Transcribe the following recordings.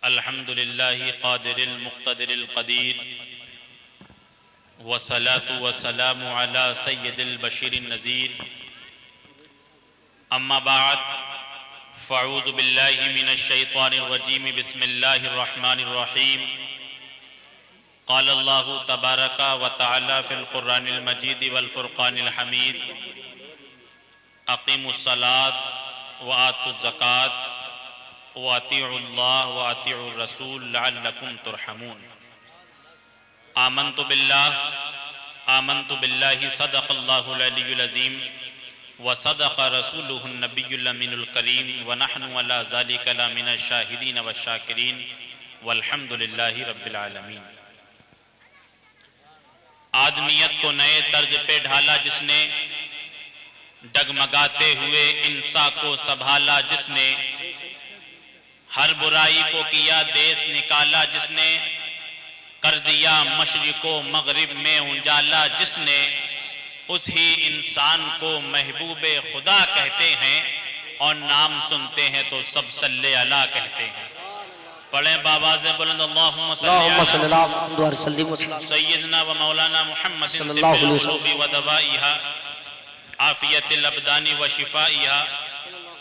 الحمد للہ قادر المقتدر القدیر والصلاة والسلام علی سید البشیر النذیر اما بعد فاعوذ باللہ من الشیطان الرجیم بسم اللہ الرحمن الرحیم قال اللہ تبارک و تعالی فی القرآن المجید والفرقان الحمید اقیموا الصلاة وآتوا الزکاة وَأَطِيعُوا اللَّهَ وَأَطِيعُوا الرَّسُولَ لَعَلَّكُمْ تُرْحَمُونَ آمنت باللہ صدق اللہ العلی العظیم وصدق رسولہ النبی الامین الکریم ونحن علی ذلک لمن الشاہدین والشاکرین والحمد للہ رب العالمین۔ آدمیت کو نئے طرز پہ ڈھالا جس نے، ڈگمگاتے ہوئے انسان کو سنبھالا جس نے، ہر برائی کو کیا دیس نکالا جس نے، کر دیا مشرق و مغرب میں اجالا جس نے، اس ہی انسان کو محبوب خدا کہتے ہیں اور نام سنتے ہیں تو سب صلی اللہ کہتے ہیں۔ پڑھیں بآواز بلند اللہم صلی اللہ علیہ سیدنا و مولانا محمد طب القلوب و دوائیہا عافیت الابدان و شفائیہا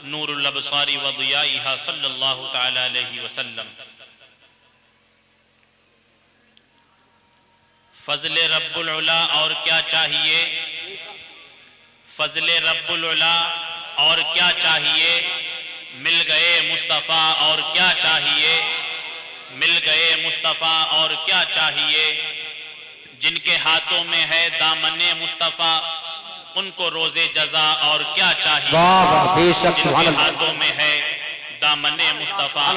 نور الابصار و ضیائیہا صلی اللہ تعالی علیہ وسلم۔ فضل رب العلا اور کیا چاہیے، فضل رب العلا اور کیا چاہیے، مل گئے مصطفیٰ اور کیا چاہیے، مل گئے مصطفیٰ اور کیا چاہیے، جن کے ہاتھوں میں ہے دامن مصطفیٰ ان کو روز جزا اور کیا چاہیے، جن کے ہاتھوں میں ہے دامن مصطفیٰ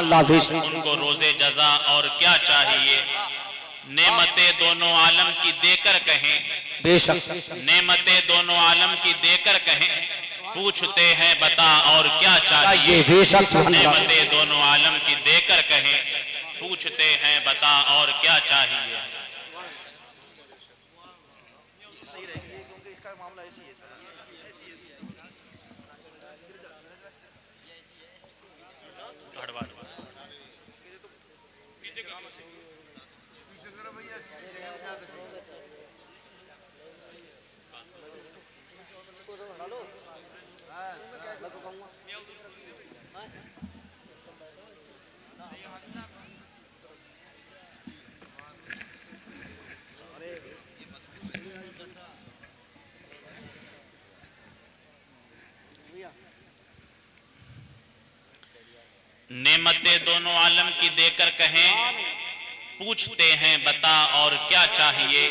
ان کو روز جزا اور کیا چاہیے۔ نعمتیں دونوں عالم کی دے کر کہیں، نعمتیں دونوں عالم کی دے کر کہیں، پوچھتے ہیں بتا اور کیا چاہیے، نعمتیں دونوں عالم کی دے کر کہیں، پوچھتے ہیں بتا اور کیا چاہیے۔ نعمتیں دونوں عالم کی دے کر کہیں، پوچھتے ہیں بتا اور کیا چاہیے،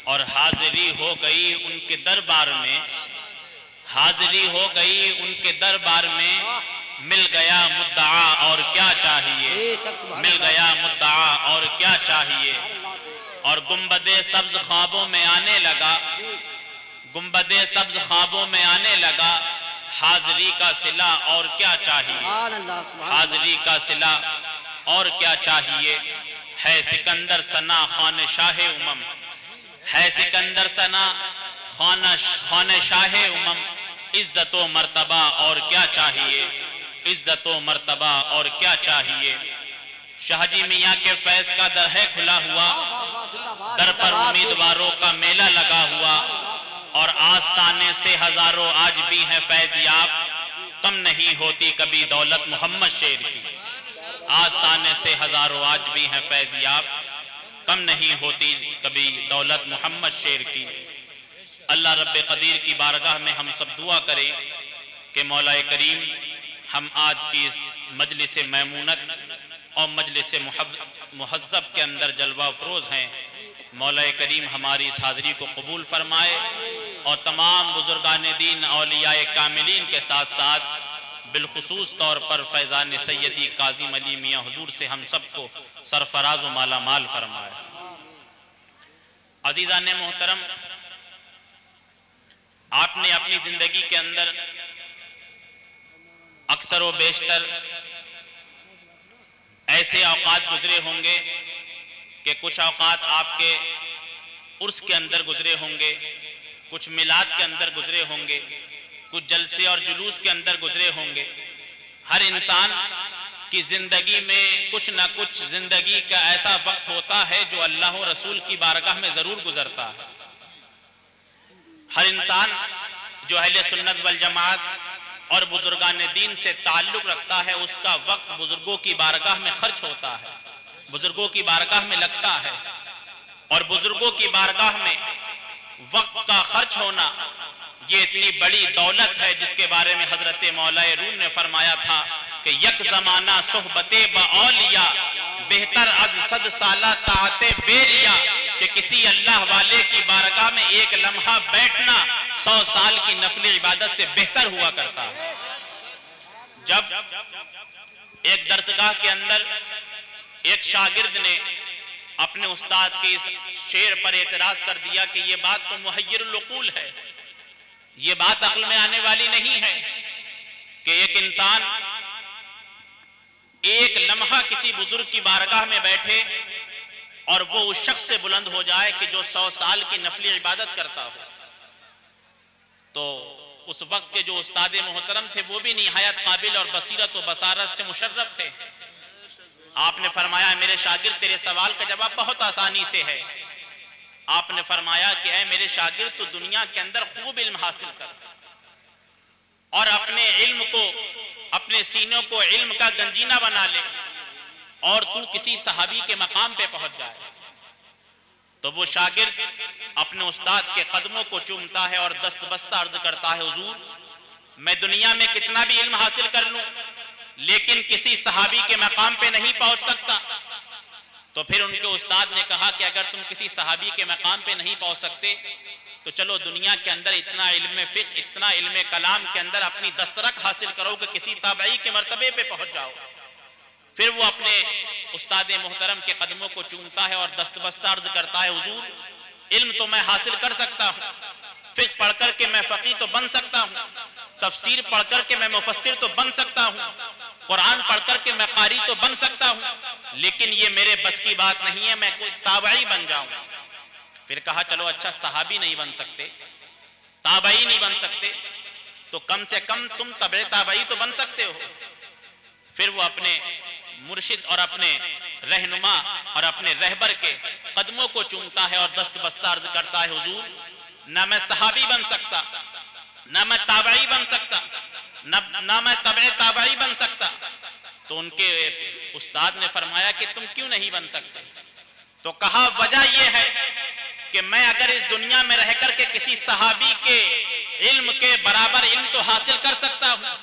اور حاضری ہو گئی ان کے دربار میں، حاضری ہو گئی ان کے دربار میں، مل گیا مدعا اور کیا چاہیے، مل گیا مدعا اور کیا چاہیے۔ اور گنبد سبز خوابوں میں آنے لگا، گنبد سبز خوابوں میں آنے لگا، حاضری کا صلہ اور کیا چاہیے، حاضری کا صلہ اور کیا چاہیے۔ ہے سکندر ثنا خوان شاہ امم، ہے سکندر ثنا خوان شاہ امم، عزت و مرتبہ اور کیا چاہیے، عزت و مرتبہ اور کیا چاہیے۔ شاہ جی میاں کے فیض کا در ہے کھلا ہوا، در پر امیدواروں کا میلہ لگا ہوا، اور آستانے سے ہزاروں آج بھی ہیں فیض یاب، کم نہیں ہوتی کبھی دولت محمد شیر کی۔ آستانے سے ہزاروں آج بھی ہیں فیض یاب، کم نہیں ہوتی کبھی دولت محمد شیر کی۔ اللہ رب قدیر کی بارگاہ میں ہم سب دعا کریں کہ مولا کریم ہم آج کی اس مجلس میمونت اور مجلس محذب کے اندر جلوہ افروز ہیں، مولا کریم ہماری اس حاضری کو قبول فرمائے، اور تمام بزرگان دین اولیاء کاملین کے ساتھ ساتھ بالخصوص طور پر فیضان سیدی کاظم علی میاں حضور سے ہم سب کو سرفراز و مالا مال فرمائے۔ عزیزان محترم، آپ نے اپنی زندگی کے اندر اکثر و بیشتر ایسے اوقات گزرے ہوں گے کہ کچھ اوقات آپ کے عرس کے اندر گزرے ہوں گے، کچھ میلاد کے اندر گزرے ہوں گے، کچھ جلسے اور جلوس کے اندر گزرے ہوں گے۔ ہر انسان کہ زندگی میں کچھ نہ کچھ زندگی کا ایسا وقت ہوتا ہے جو اللہ و رسول کی بارگاہ میں ضرور گزرتا ہے۔ ہر انسان جو اہل سنت والجماعت اور بزرگان دین سے تعلق رکھتا ہے اس کا وقت بزرگوں کی بارگاہ میں خرچ ہوتا ہے، بزرگوں کی بارگاہ میں لگتا ہے، اور بزرگوں کی بارگاہ میں وقت کا خرچ ہونا یہ اتنی بڑی دولت ہے جس کے بارے میں حضرت مولا روم نے فرمایا تھا کہ یک زمانہ صحبت با اولیاء بہتر از صد سالہ طاعت بیریا، کہ کسی اللہ والے کی بارگاہ میں ایک لمحہ بیٹھنا 100 سال کی نفل عبادت سے بہتر ہوا کرتا ہے۔ جب ایک درسگاہ کے اندر ایک شاگرد نے اپنے استاد کے اس شعر پر اعتراض کر دیا کہ یہ بات تو محیر العقول ہے، یہ بات عقل میں آنے والی نہیں ہے کہ ایک انسان ایک لمحہ کسی بزرگ کی بارگاہ میں بیٹھے اور وہ اس شخص سے بلند ہو جائے کہ جو 100 سال کی نفلی عبادت کرتا ہو۔ تو اس وقت کے جو استاد محترم تھے وہ بھی نہایت قابل اور بصیرت و بصارت سے مشرف تھے۔ آپ نے فرمایا میرے شاگرد تیرے سوال کا جواب بہت آسانی سے ہے۔ آپ نے فرمایا کہ اے میرے شاگرد تو دنیا کے اندر خوب علم حاصل کر اور اپنے علم کو، اپنے سینوں کو علم کا گنجینہ بنا لے اور تو کسی صحابی کے مقام پہ پہنچ جائے۔ تو وہ شاگرد اپنے استاد کے قدموں کو چومتا ہے اور دست بستہ عرض کرتا ہے حضور میں دنیا میں کتنا بھی علم حاصل کر لوں لیکن کسی صحابی کے مقام پہ نہیں پہنچ سکتا۔ تو پھر ان کے استاد نے کہا کہ اگر تم کسی صحابی کے مقام پہ نہیں پہنچ سکتے تو چلو دنیا کے اندر اتنا علم فقہ، اتنا علم کلام کے اندر اپنی دسترک حاصل کرو کہ کسی تابعی کے مرتبے پہ پہنچ جاؤ۔ پھر وہ اپنے استاد محترم کے قدموں کو چومتا ہے اور دست بستہ عرض کرتا ہے حضور علم تو میں حاصل کر سکتا ہوں، فقہ پڑھ کر کے میں فقیہ تو بن سکتا ہوں، تفسیر پڑھ کر کے میں مفسر تو بن سکتا ہوں، قرآن پڑھ کر کے میں قاری تو بن سکتا ہوں، لیکن یہ میرے بس کی بات نہیں ہے میں کوئی تابعی بن جاؤں۔ پھر کہا چلو اچھا صحابی نہیں بن سکتے، تابعی نہیں بن سکتے تو کم سے کم تم تبع تابعی تو بن سکتے ہو۔ پھر وہ اپنے مرشد اور اپنے رہنما اور اپنے رہبر کے قدموں کو چومتا ہے اور دست بستہ عرض کرتا ہے حضور نہ میں صحابی بن سکتا، نہ میں تابعی بن سکتا، نہ میں تبع تابعی بن سکتا۔ تو ان کے استاد نے فرمایا کہ تم کیوں نہیں بن سکتے؟ تو کہا وجہ یہ ہے کہ میں اگر اس دنیا میں رہ کر کے کسی صحابی کے علم کے برابر علم تو حاصل کر سکتا ہوں،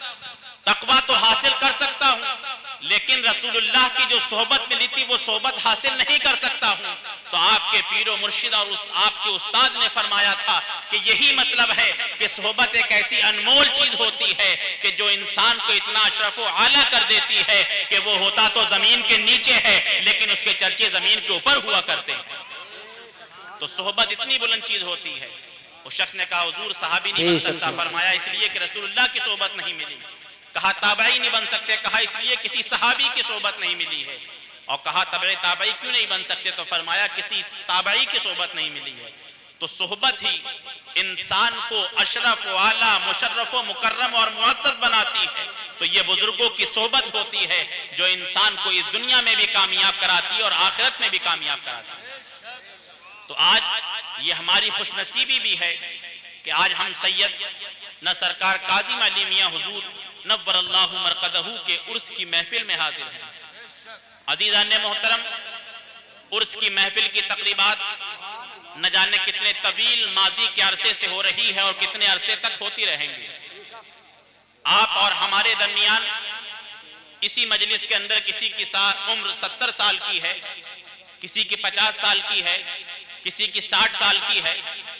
تقویٰ تو حاصل کر سکتا ہوں، لیکن رسول اللہ کی جو صحبت ملی تھی وہ صحبت حاصل نہیں کر سکتا ہوں۔ تو آپ کے پیر و مرشد اور آپ کے استاد نے فرمایا تھا کہ یہی مطلب ہے کہ صحبت ایک ایسی انمول چیز ہوتی ہے کہ جو انسان کو اتنا اشرف و اعلیٰ کر دیتی ہے کہ وہ ہوتا تو زمین کے نیچے ہے لیکن اس کے چرچے زمین کے اوپر ہوا کرتے ہیں۔ تو صحبت اتنی بلند چیز ہوتی ہے۔ اس شخص نے کہا حضور صحابی نہیں بن سکتا، فرمایا اس لیے کہ رسول اللہ کی صحبت نہیں ملی۔ کہا تابعی نہیں بن سکتے، کہا اس لیے کسی صحابی کی صحبت نہیں ملی ہے۔ اور کہا تبع تابعی کیوں نہیں بن سکتے؟ تو فرمایا کسی تابعی کی صحبت نہیں ملی ہے۔ تو صحبت ہی انسان کو اشرف و اعلیٰ، مشرف و مکرم اور معزز بناتی ہے۔ تو یہ بزرگوں کی صحبت ہوتی ہے جو انسان کو اس دنیا میں بھی کامیاب کراتی ہے اور آخرت میں بھی کامیاب کراتی ہے۔ تو آج یہ ہماری خوش نصیبی بھی ہے کہ آج ہم سید نہ سرکار کاظم علی میاں حضور نور اللہ مرقدہ کے عرس کی محفل میں حاضر ہیں۔ عزیزان محترم، عرس کی محفل کی تقریبات نہ جانے کتنے طویل ماضی کے عرصے سے ہو رہی ہے اور کتنے عرصے تک ہوتی رہیں گی۔ آپ اور ہمارے درمیان اسی مجلس کے اندر کسی کی عمر 70 سال کی ہے، کسی کی 50 سال کی ہے، کسی کی 60 سال کی ہے،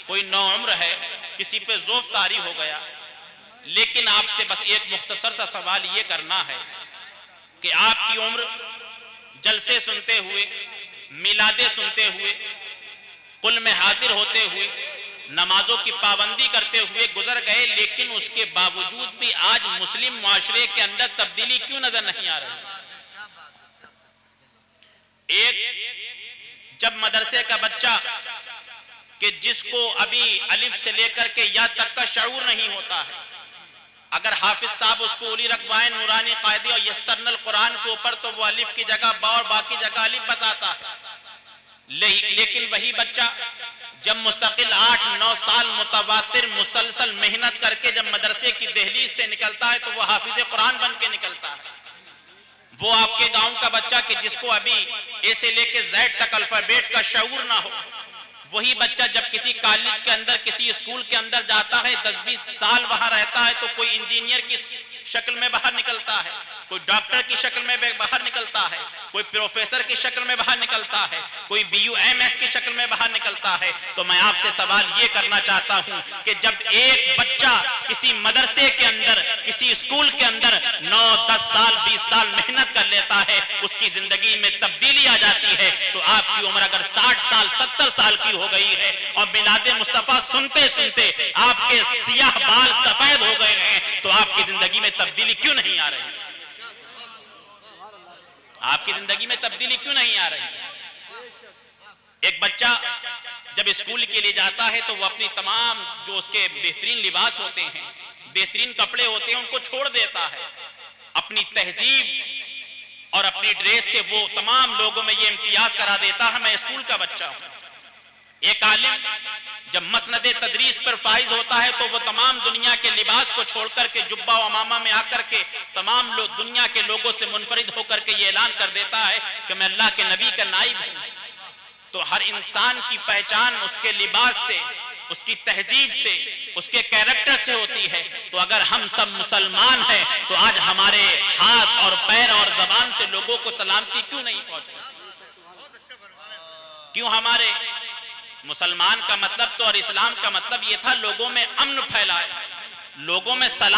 کوئی نوعمر ہے، کسی پہ ذوف طاری ہو گیا۔ لیکن آپ سے بس ایک مختصر سا سوال یہ کرنا ہے کہ آپ کی عمر جلسے سنتے ہوئے، میلادیں سنتے ہوئے، قل میں حاضر ہوتے ہوئے، نمازوں کی پابندی کرتے ہوئے گزر گئے، لیکن اس کے باوجود بھی آج مسلم معاشرے کے اندر تبدیلی کیوں نظر نہیں آ رہی؟ ایک جب مدرسے کا بچہ کہ جس کو ابھی الف سے لے کر کے یا تک کا شعور نہیں ہوتا ہے، اگر حافظ صاحب اس کو اولی رقبائیں نورانی قائدی اور یسرن القرآن کے اوپر تو وہ الف کی جگہ با اور باقی جگہ الف بتاتا ہے، لیکن وہی بچہ جب مستقل 8-9 سال متواتر مسلسل محنت کر کے جب مدرسے کی دہلیز سے نکلتا ہے تو وہ حافظ قرآن بن کے نکلتا ہے۔ وہ آپ کے گاؤں کا بچہ کہ جس کو ابھی اے سے لے کے زیڈ تک الفابیٹ کا شعور نہ ہو، وہی بچہ جب کسی کالج کے اندر کسی اسکول کے اندر جاتا ہے 10-20 سال وہاں رہتا ہے تو کوئی انجینئر کی شکل میں باہر نکلتا ہے، کوئی ڈاکٹر کی شکل میں باہر نکلتا ہے، کوئی پروفیسر کی شکل میں باہر نکلتا ہے، کوئی BUMS کی شکل میں باہر نکلتا ہے۔ تو میں آپ سے سوال یہ کرنا چاہتا ہوں کہ جب ایک بچہ کسی مدرسے کے اندر کسی اسکول کے اندر 9-10 سال 20 سال محنت کر لیتا ہے، اس کی زندگی میں تبدیلی آ جاتی ہے، تو آپ کی عمر اگر 60 سال 70 سال کی ہو گئی ہے اور میلاد مصطفیٰ سنتے سنتے آپ کے سیاہ بال سفید ہو گئے ہیں تو آپ کی زندگی میں تبدیلی کیوں نہیں آ رہی؟ آپ کی زندگی میں تبدیلی کیوں نہیں آ رہی؟ ایک بچہ جب اسکول کے لیے جاتا ہے تو وہ اپنی تمام جو اس کے بہترین لباس ہوتے ہیں، بہترین کپڑے ہوتے ہیں، ان کو چھوڑ دیتا ہے، اپنی تہذیب اور اپنی ڈریس سے وہ تمام لوگوں میں یہ امتیاز کرا دیتا ہے میں اسکول کا بچہ ہوں۔ ایک عالم جب مسند تدریس پر فائز ہوتا ہے تو وہ تمام دنیا کے لباس کو چھوڑ کر کے جبہ و عمامہ میں آ کر کے تمام لوگ دنیا کے لوگوں سے منفرد ہو کر کے یہ اعلان کر دیتا ہے کہ میں اللہ کے نبی کا نائب ہوں۔ تو ہر انسان کی پہچان اس کے لباس سے، اس کی تہذیب سے، اس کے کیریکٹر سے ہوتی ہے۔ تو اگر ہم سب مسلمان ہیں تو آج ہمارے ہاتھ اور پیر اور زبان سے لوگوں کو سلامتی کیوں نہیں پہنچ رہی؟ کیوں ہمارے مسلمان کا مطلب تو اور اسلام کا مطلب یہ تھا لوگوں میں امن پھیلائے، لوگوں میں سلام